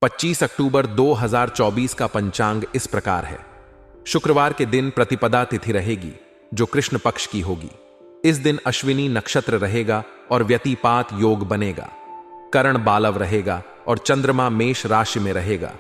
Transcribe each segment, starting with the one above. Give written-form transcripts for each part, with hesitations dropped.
25 अक्टूबर 2024 का पंचांग इस प्रकार है। शुक्रवार के दिन प्रतिपदा तिथि रहेगी, जो कृष्ण पक्ष की होगी। इस दिन अश्विनी नक्षत्र रहेगा और व्यतिपात योग बनेगा। करण बालव रहेगा और चंद्रमा मेष राशि में रहेगा।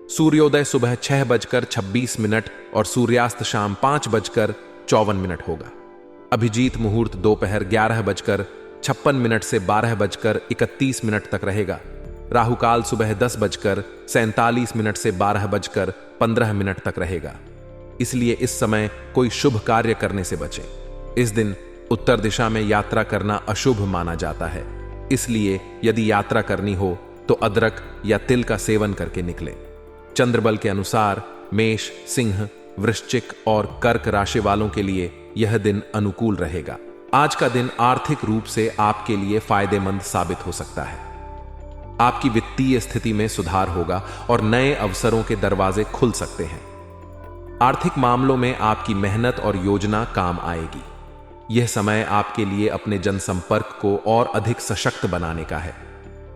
सूर्योदय सुबह 6:26 और सूर्यास्त शाम 5:54 होगा। अभिजीत मुहूर्त दोपहर 11:56 से 12:31 तक रहेगा। राहुकाल सुबह 10:47 से 12:15 तक रहेगा। इसलिए इस समय कोई शुभ कार्य करने से बचें। इस दिन उत्तर दिशा में यात्रा करना अशुभ माना जाता है। इसलिए यदि यात्रा करनी हो तो अदरक या तिल का सेवन करके निकलें। चंद्रबल के अनुसार मेष, सिंह, वृश्चिक और कर्क राशि वालों के लिए यह दिन अनुकूल रहेगा। आज का दिन आर्थिक रूप से आपके लिए फायदेमंद साबित हो सकता है। आपकी वित्तीय स्थिति में सुधार होगा और नए अवसरों के दरवाजे खुल सकते हैं। आर्थिक मामलों में आपकी मेहनत और योजना काम आएगी। यह समय आपके लिए अपने जनसंपर्क को और अधिक सशक्त बनाने का है।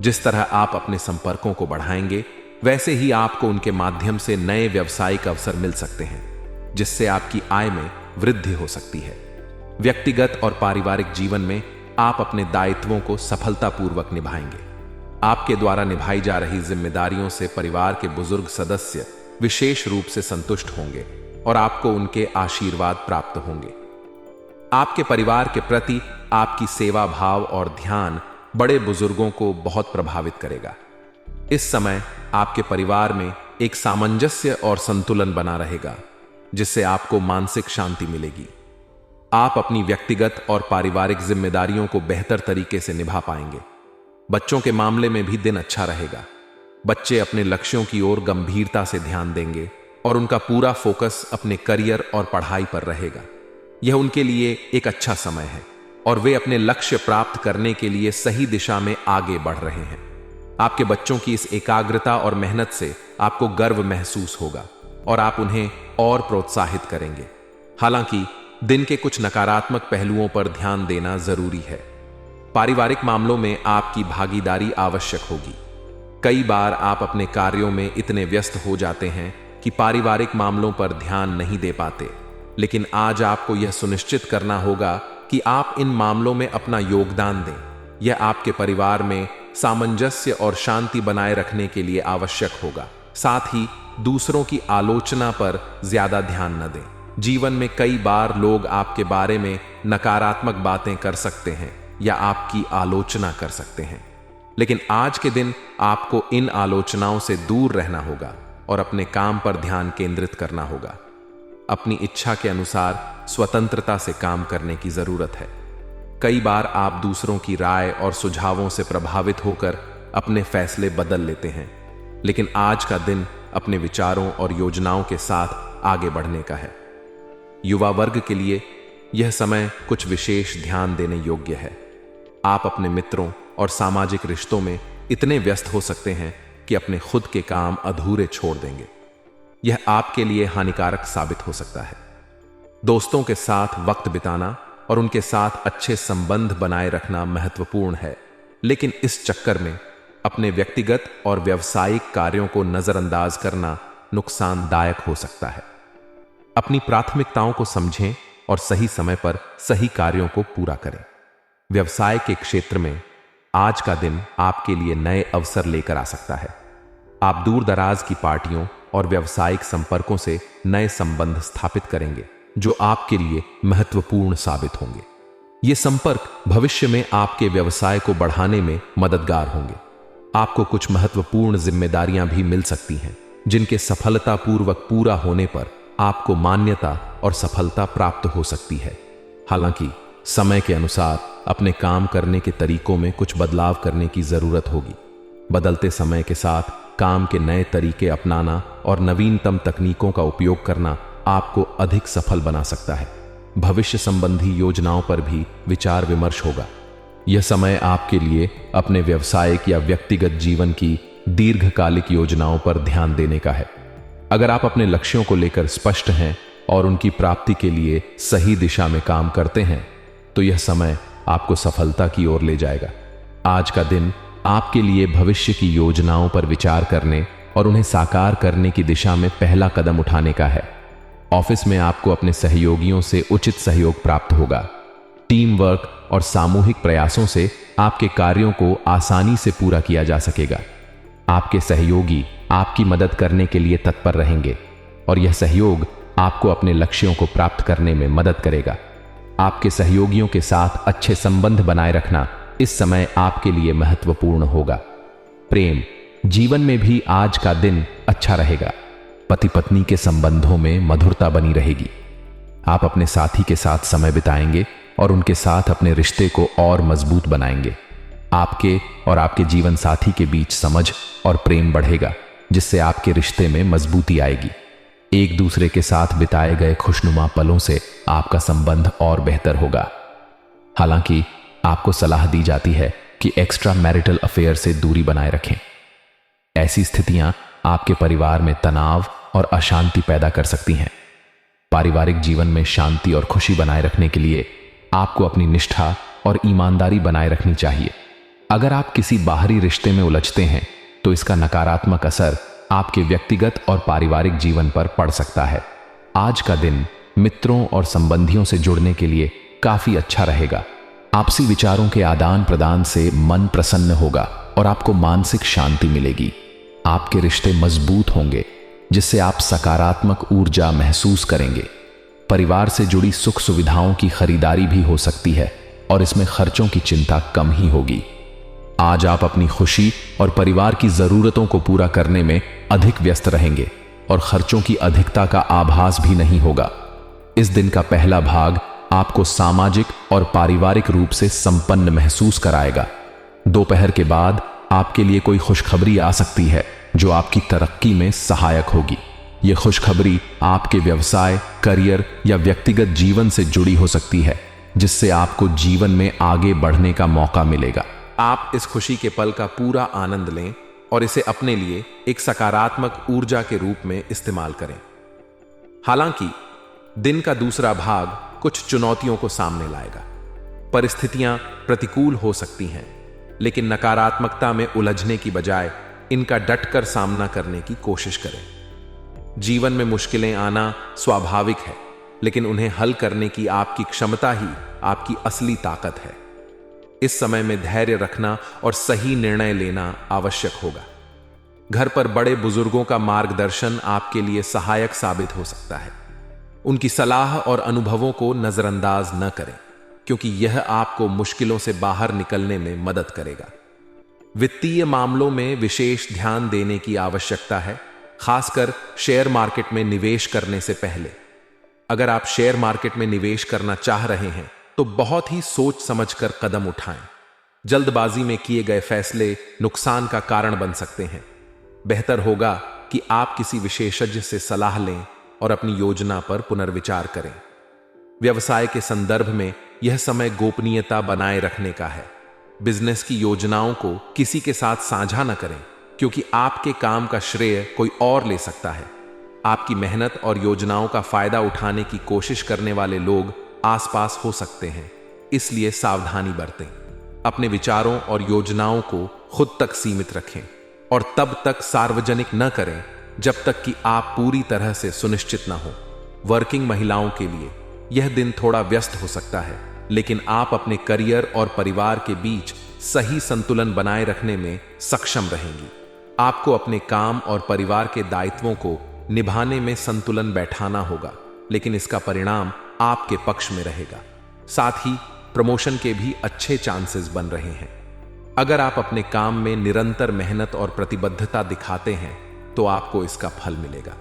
जिस तरह आप अपने संपर्कों को बढ़ाएंगे, वैसे ही आपको उनके माध्यम से नए व्यावसायिक अवसर मिल सकते हैं, जिससे आपकी आय में वृद्धि हो सकती है। व्यक्तिगत और पारिवारिक जीवन में आप अपने दायित्वों को सफलतापूर्वक निभाएंगे। आपके द्वारा निभाई जा रही जिम्मेदारियों से परिवार के बुजुर्ग सदस्य विशेष रूप से संतुष्ट होंगे और आपको उनके आशीर्वाद प्राप्त होंगे। आपके परिवार के प्रति आपकी सेवा भाव और ध्यान बड़े बुजुर्गों को बहुत प्रभावित करेगा। इस समय आपके परिवार में एक सामंजस्य और संतुलन बना रहेगा, जिससे आपको मानसिक शांति मिलेगी। आप अपनी व्यक्तिगत और पारिवारिक जिम्मेदारियों को बेहतर तरीके से निभा पाएंगे। बच्चों के मामले में भी दिन अच्छा रहेगा। बच्चे अपने लक्ष्यों की ओर गंभीरता से ध्यान देंगे और उनका पूरा फोकस अपने करियर और पढ़ाई पर रहेगा। यह उनके लिए एक अच्छा समय है और वे अपने लक्ष्य प्राप्त करने के लिए सही दिशा में आगे बढ़ रहे हैं। आपके बच्चों की इस एकाग्रता और मेहनत से आपको गर्व महसूस होगा और आप उन्हें और प्रोत्साहित करेंगे। हालांकि दिन के कुछ नकारात्मक पहलुओं पर ध्यान देना जरूरी है। पारिवारिक मामलों में आपकी भागीदारी आवश्यक होगी। कई बार आप अपने कार्यों में इतने व्यस्त हो जाते हैं कि पारिवारिक मामलों पर ध्यान नहीं दे पाते, लेकिन आज आपको यह सुनिश्चित करना होगा कि आप इन मामलों में अपना योगदान दें। यह आपके परिवार में सामंजस्य और शांति बनाए रखने के लिए आवश्यक होगा। साथ ही दूसरों की आलोचना पर ज्यादा ध्यान न दें। जीवन में कई बार लोग आपके बारे में नकारात्मक बातें कर सकते हैं या आपकी आलोचना कर सकते हैं, लेकिन आज के दिन आपको इन आलोचनाओं से दूर रहना होगा और अपने काम पर ध्यान केंद्रित करना होगा। अपनी इच्छा के अनुसार स्वतंत्रता से काम करने की जरूरत है। कई बार आप दूसरों की राय और सुझावों से प्रभावित होकर अपने फैसले बदल लेते हैं, लेकिन आज का दिन अपने विचारों और योजनाओं के साथ आगे बढ़ने का है। युवा वर्ग के लिए यह समय कुछ विशेष ध्यान देने योग्य है। आप अपने मित्रों और सामाजिक रिश्तों में इतने व्यस्त हो सकते हैं कि अपने खुद के काम अधूरे छोड़ देंगे। यह आपके लिए हानिकारक साबित हो सकता है। दोस्तों के साथ वक्त बिताना और उनके साथ अच्छे संबंध बनाए रखना महत्वपूर्ण है, लेकिन इस चक्कर में अपने व्यक्तिगत और व्यावसायिक कार्यों को नजरअंदाज करना नुकसानदायक हो सकता है। अपनी प्राथमिकताओं को समझें और सही समय पर सही कार्यों को पूरा करें। व्यवसाय के क्षेत्र में आज का दिन आपके लिए नए अवसर लेकर आ सकता है। आप दूर दराज की पार्टियों और व्यावसायिक संपर्कों से नए संबंध स्थापित करेंगे, जो आपके लिए महत्वपूर्ण साबित होंगे। ये संपर्क भविष्य में आपके व्यवसाय को बढ़ाने में मददगार होंगे। आपको कुछ महत्वपूर्ण जिम्मेदारियां भी मिल सकती हैं, जिनके सफलतापूर्वक पूरा होने पर आपको मान्यता और सफलता प्राप्त हो सकती है। हालांकि समय के अनुसार अपने काम करने के तरीकों में कुछ बदलाव करने की जरूरत होगी। बदलते समय के साथ काम के नए तरीके अपनाना और नवीनतम तकनीकों का उपयोग करना आपको अधिक सफल बना सकता है। भविष्य संबंधी योजनाओं पर भी विचार विमर्श होगा। यह समय आपके लिए अपने व्यवसायिक या व्यक्तिगत जीवन की दीर्घकालिक योजनाओं पर ध्यान देने का है। अगर आप अपने लक्ष्यों को लेकर स्पष्ट हैं और उनकी प्राप्ति के लिए सही दिशा में काम करते हैं, तो यह समय आपको सफलता की ओर ले जाएगा। आज का दिन आपके लिए भविष्य की योजनाओं पर विचार करने और उन्हें साकार करने की दिशा में पहला कदम उठाने का है। ऑफिस में आपको अपने सहयोगियों से उचित सहयोग प्राप्त होगा। टीम वर्क और सामूहिक प्रयासों से आपके कार्यों को आसानी से पूरा किया जा सकेगा। आपके सहयोगी आपकी मदद करने के लिए तत्पर रहेंगे और यह सहयोग आपको अपने लक्ष्यों को प्राप्त करने में मदद करेगा। आपके सहयोगियों के साथ अच्छे संबंध बनाए रखना इस समय आपके लिए महत्वपूर्ण होगा। प्रेम जीवन में भी आज का दिन अच्छा रहेगा। पति पत्नी के संबंधों में मधुरता बनी रहेगी। आप अपने साथी के साथ समय बिताएंगे और उनके साथ अपने रिश्ते को और मजबूत बनाएंगे। आपके और आपके जीवन साथी के बीच समझ और प्रेम बढ़ेगा, जिससे आपके रिश्ते में मजबूती आएगी। एक दूसरे के साथ बिताए गए खुशनुमा पलों से आपका संबंध और बेहतर होगा। हालांकि आपको सलाह दी जाती है कि एक्स्ट्रा मैरिटल अफेयर से दूरी बनाए रखें। ऐसी स्थितियां आपके परिवार में तनाव और अशांति पैदा कर सकती हैं। पारिवारिक जीवन में शांति और खुशी बनाए रखने के लिए आपको अपनी निष्ठा और ईमानदारी बनाए रखनी चाहिए। अगर आप किसी बाहरी रिश्ते में उलझते हैं तो इसका नकारात्मक असर आपके व्यक्तिगत और पारिवारिक जीवन पर पड़ सकता है। आज का दिन मित्रों और संबंधियों से जुड़ने के लिए काफी अच्छा रहेगा। आपसी विचारों के आदान प्रदान से मन प्रसन्न होगा और आपको मानसिक शांति मिलेगी। आपके रिश्ते मजबूत होंगे, जिससे आप सकारात्मक ऊर्जा महसूस करेंगे। परिवार से जुड़ी सुख सुविधाओं की खरीदारी भी हो सकती है और इसमें खर्चों की चिंता कम ही होगी। आज आप अपनी खुशी और परिवार की जरूरतों को पूरा करने में अधिक व्यस्त रहेंगे और खर्चों की अधिकता का आभास भी नहीं होगा। इस दिन का पहला भाग आपको सामाजिक और पारिवारिक रूप से संपन्न महसूस कराएगा। दोपहर के बाद आपके लिए कोई खुशखबरी आ सकती है जो आपकी तरक्की में सहायक होगी। यह खुशखबरी आपके व्यवसाय, करियर या व्यक्तिगत जीवन से जुड़ी हो सकती है, जिससे आपको जीवन में आगे बढ़ने का मौका मिलेगा। आप इस खुशी के पल का पूरा आनंद लें और इसे अपने लिए एक सकारात्मक ऊर्जा के रूप में इस्तेमाल करें। हालांकि दिन का दूसरा भाग कुछ चुनौतियों को सामने लाएगा। परिस्थितियां प्रतिकूल हो सकती हैं, लेकिन नकारात्मकता में उलझने की बजाय इनका डटकर सामना करने की कोशिश करें। जीवन में मुश्किलें आना स्वाभाविक है, लेकिन उन्हें हल करने की आपकी क्षमता ही आपकी असली ताकत है। इस समय में धैर्य रखना और सही निर्णय लेना आवश्यक होगा। घर पर बड़े बुजुर्गों का मार्गदर्शन आपके लिए सहायक साबित हो सकता है। उनकी सलाह और अनुभवों को नजरअंदाज न करें, क्योंकि यह आपको मुश्किलों से बाहर निकलने में मदद करेगा। वित्तीय मामलों में विशेष ध्यान देने की आवश्यकता है, खासकर शेयर मार्केट में निवेश करने से पहले। अगर आप शेयर मार्केट में निवेश करना चाह रहे हैं तो बहुत ही सोच समझकर कदम उठाएं। जल्दबाजी में किए गए फैसले नुकसान का कारण बन सकते हैं। बेहतर होगा कि आप किसी विशेषज्ञ से सलाह लें और अपनी योजना पर पुनर्विचार करें। व्यवसाय के संदर्भ में यह समय गोपनीयता बनाए रखने का है। बिजनेस की योजनाओं को किसी के साथ साझा न करें, क्योंकि आपके काम का श्रेय कोई और ले सकता है। आपकी मेहनत और योजनाओं का फायदा उठाने की कोशिश करने वाले लोग आसपास हो सकते हैं, इसलिए सावधानी बरतें। अपने विचारों और योजनाओं को खुद तक सीमित रखें और तब तक सार्वजनिक न करें जब तक कि आप पूरी तरह से सुनिश्चित न हो। वर्किंग महिलाओं के लिए यह दिन थोड़ा व्यस्त हो सकता है, लेकिन आप अपने करियर और परिवार के बीच सही संतुलन बनाए रखने में सक्षम रहेंगी। आपको अपने काम और परिवार के दायित्वों को निभाने में संतुलन बैठाना होगा, लेकिन इसका परिणाम आपके पक्ष में रहेगा। साथ ही प्रमोशन के भी अच्छे चांसेस बन रहे हैं। अगर आप अपने काम में निरंतर मेहनत और प्रतिबद्धता दिखाते हैं तो आपको इसका फल मिलेगा।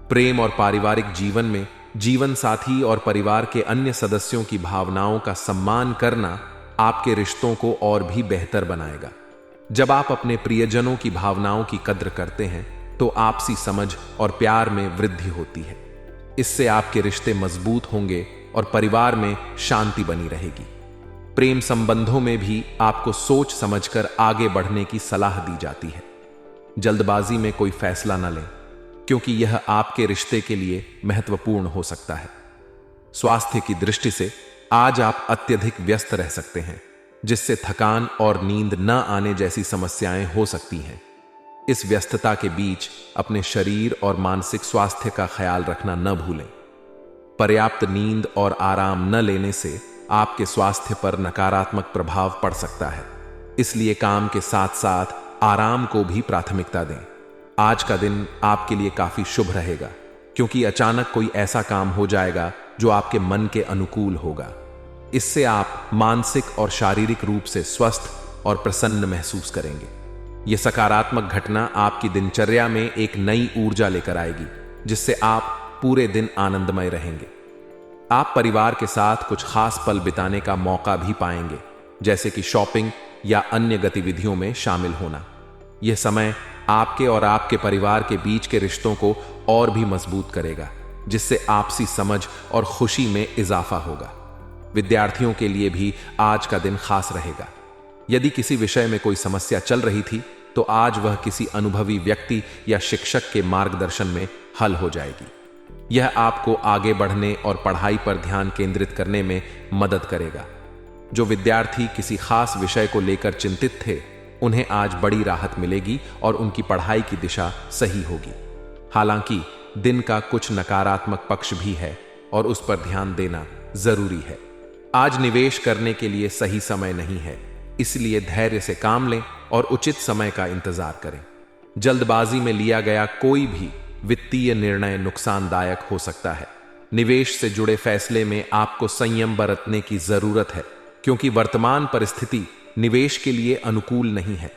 प्रेम और पारिवारिक जीवन में जीवन साथी और परिवार के अन्य सदस्यों की भावनाओं का सम्मान करना आपके रिश्तों को और भी बेहतर बनाएगा। जब आप अपने प्रियजनों की भावनाओं की कद्र करते हैं तो आपसी समझ और प्यार में वृद्धि होती है। इससे आपके रिश्ते मजबूत होंगे और परिवार में शांति बनी रहेगी। प्रेम संबंधों में भी आपको सोच समझकर आगे बढ़ने की सलाह दी जाती है। जल्दबाजी में कोई फैसला न लें, क्योंकि यह आपके रिश्ते के लिए महत्वपूर्ण हो सकता है। स्वास्थ्य की दृष्टि से आज आप अत्यधिक व्यस्त रह सकते हैं। जिससे थकान और नींद न आने जैसी समस्याएं हो सकती हैं। इस व्यस्तता के बीच अपने शरीर और मानसिक स्वास्थ्य का ख्याल रखना न भूलें। पर्याप्त नींद और आराम न लेने से आपके स्वास्थ्य पर नकारात्मक प्रभाव पड़ सकता है, इसलिए काम के साथ साथ आराम को भी प्राथमिकता दें। आज का दिन आपके लिए काफी शुभ रहेगा, क्योंकि अचानक कोई ऐसा काम हो जाएगा जो आपके मन के अनुकूल होगा। इससे आप मानसिक और शारीरिक रूप से स्वस्थ और प्रसन्न महसूस करेंगे। यह सकारात्मक घटना आपकी दिनचर्या में एक नई ऊर्जा लेकर आएगी, जिससे आप पूरे दिन आनंदमय रहेंगे। आप परिवार के साथ कुछ खास पल बिताने का मौका भी पाएंगे, जैसे कि शॉपिंग या अन्य गतिविधियों में शामिल होना। यह समय आपके और आपके परिवार के बीच के रिश्तों को और भी मजबूत करेगा, जिससे आपसी समझ और खुशी में इजाफा होगा। विद्यार्थियों के लिए भी आज का दिन खास रहेगा। यदि किसी विषय में कोई समस्या चल रही थी, तो आज वह किसी अनुभवी व्यक्ति या शिक्षक के मार्गदर्शन में हल हो जाएगी। यह आपको आगे बढ़ने और पढ़ाई पर ध्यान केंद्रित करने में मदद करेगा। जो विद्यार्थी किसी खास विषय को लेकर चिंतित थे, उन्हें आज बड़ी राहत मिलेगी और उनकी पढ़ाई की दिशा सही होगी। हालांकि दिन का कुछ नकारात्मक पक्ष भी है और उस पर ध्यान देना जरूरी है। आज निवेश करने के लिए सही समय नहीं है, इसलिए धैर्य से काम लें और उचित समय का इंतजार करें। जल्दबाजी में लिया गया कोई भी वित्तीय निर्णय नुकसानदायक हो सकता है। निवेश से जुड़े फैसले में आपको संयम बरतने की जरूरत है, क्योंकि वर्तमान परिस्थिति निवेश के लिए अनुकूल नहीं है।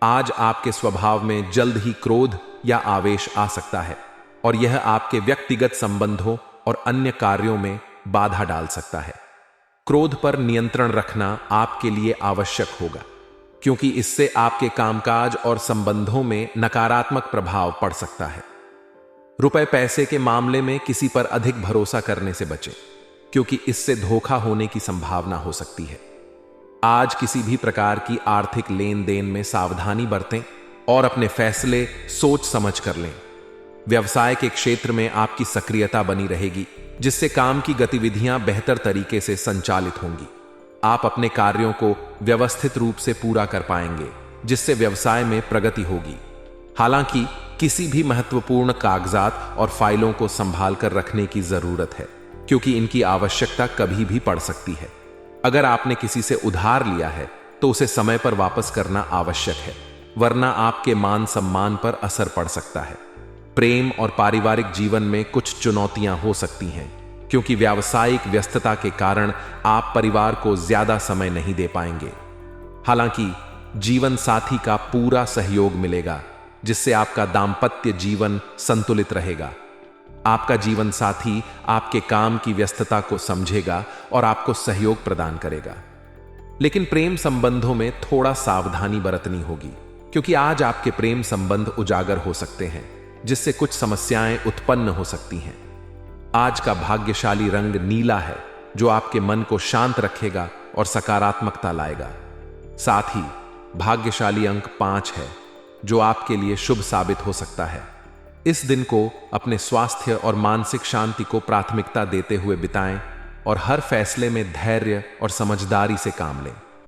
आज आपके स्वभाव में जल्द ही क्रोध या आवेश आ सकता है और यह आपके व्यक्तिगत संबंधों और अन्य कार्यों में बाधा डाल सकता है। क्रोध पर नियंत्रण रखना आपके लिए आवश्यक होगा, क्योंकि इससे आपके कामकाज और संबंधों में नकारात्मक प्रभाव पड़ सकता है। रुपए पैसे के मामले में किसी पर अधिक भरोसा करने से बचें, क्योंकि इससे धोखा होने की संभावना हो सकती है। आज किसी भी प्रकार की आर्थिक लेन देन में सावधानी बरतें और अपने फैसले सोच समझ कर लें। व्यवसाय के क्षेत्र में आपकी सक्रियता बनी रहेगी, जिससे काम की गतिविधियां बेहतर तरीके से संचालित होंगी। आप अपने कार्यों को व्यवस्थित रूप से पूरा कर पाएंगे, जिससे व्यवसाय में प्रगति होगी। हालांकि किसी भी महत्वपूर्ण कागजात और फाइलों को संभाल कर रखने की जरूरत है, क्योंकि इनकी आवश्यकता कभी भी पड़ सकती है। अगर आपने किसी से उधार लिया है, तो उसे समय पर वापस करना आवश्यक है, वरना आपके मान सम्मान पर असर पड़ सकता है। प्रेम और पारिवारिक जीवन में कुछ चुनौतियां हो सकती हैं, क्योंकि व्यावसायिक व्यस्तता के कारण आप परिवार को ज्यादा समय नहीं दे पाएंगे। हालांकि जीवन साथी का पूरा सहयोग मिलेगा, जिससे आपका दांपत्य जीवन संतुलित रहेगा। आपका जीवन साथी आपके काम की व्यस्तता को समझेगा और आपको सहयोग प्रदान करेगा। लेकिन प्रेम संबंधों में थोड़ा सावधानी बरतनी होगी, क्योंकि आज आपके प्रेम संबंध उजागर हो सकते हैं, जिससे कुछ समस्याएं उत्पन्न हो सकती हैं। आज का भाग्यशाली रंग नीला है, जो आपके मन को शांत रखेगा और सकारात्मकता लाएगा। साथ ही भाग्यशाली अंक 5 है, जो आपके लिए शुभ साबित हो सकता है। इस दिन को अपने स्वास्थ्य और मानसिक शांति को प्राथमिकता देते हुए बिताएं और हर फैसले में धैर्य और समझदारी से काम लें।